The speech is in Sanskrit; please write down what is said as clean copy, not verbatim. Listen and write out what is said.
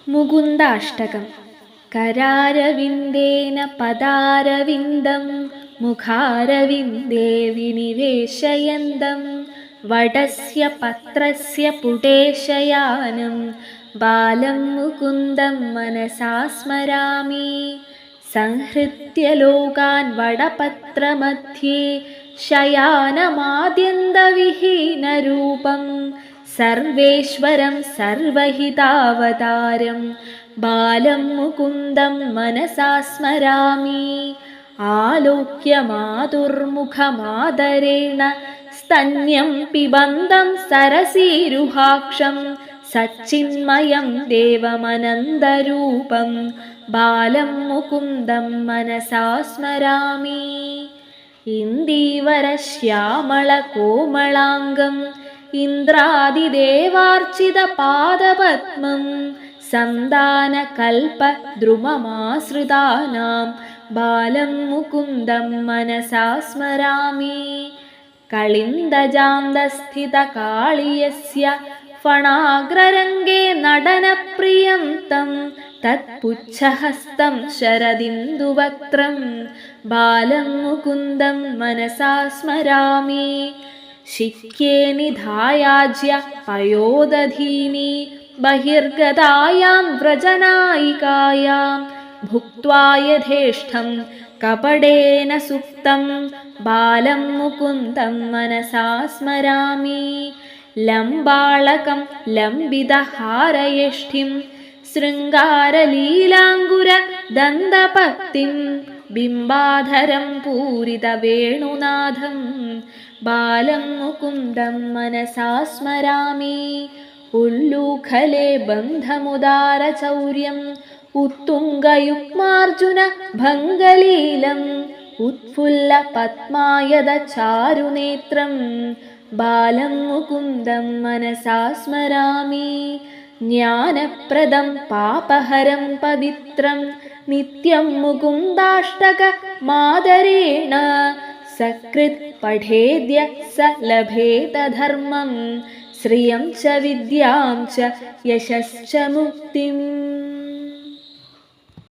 मुकुन्दाष्टकम्। करारविन्देन पदारविन्दं मुखारविन्दे विनिवेशयन्तं वटस्य पत्रस्य पुटेशयानं बालं मुकुन्दं मनसा स्मरामि। संहृत्य लोकान् वटपत्रमध्ये शयानमाद्यन्तविहीनरूपं सर्वेश्वरं सर्वहितावतारं बालं मुकुन्दं मनसा स्मरामि। आलोक्य मातुर्मुखमादरेण स्तन्यं पिबन्तं सरसीरुहाक्षं सच्चिन्मयं देवमनन्दरूपं बालं मुकुन्दं मनसा स्मरामि। इन्दीवरश्यामलकोमलाङ्गम् इन्द्रादिदेवार्चितपादपद्मं सन्तानकल्पद्रुममाश्रितानां बालं मुकुन्दं मनसा स्मरामि। कलिन्दजान्तस्थितकाळीयस्य फणाग्ररङ्गे नटनप्रियं तं तत्पुच्छहस्तं शरदिन्दुवक्त्रं बालं मुकुन्दं मनसा स्मरामि। शिक्ये निधायाज्य पयोदधीनि बहिर्गतायां व्रजनायिकायां भुक्त्वा यथेष्टं कपटेन सुप्तं बालं मुकुन्दं मनसा स्मरामि। लम्बाळकं लम्बितहारयष्टिं शृङ्गारलीलाङ्कुरदन्तपक्तिं बिम्बाधरं पूरितवेणुनाथं बालं मुकुन्दं मनसा स्मरामि। उल्लूखले बन्धमुदारचौर्यम् उत्तुङ्गयुग्मार्जुन भङ्गलीलम् उत्फुल्लपद्मायदचारुनेत्रं बालं मुकुन्दं मनसा स्मरामि। ज्ञानप्रदं पापहरं पवित्रं नित्यं मुकुन्दाष्टकमादरेण सकृत् पठेद्य स लभेत धर्मं श्रियं च विद्यां च यशश्च मुक्तिम्।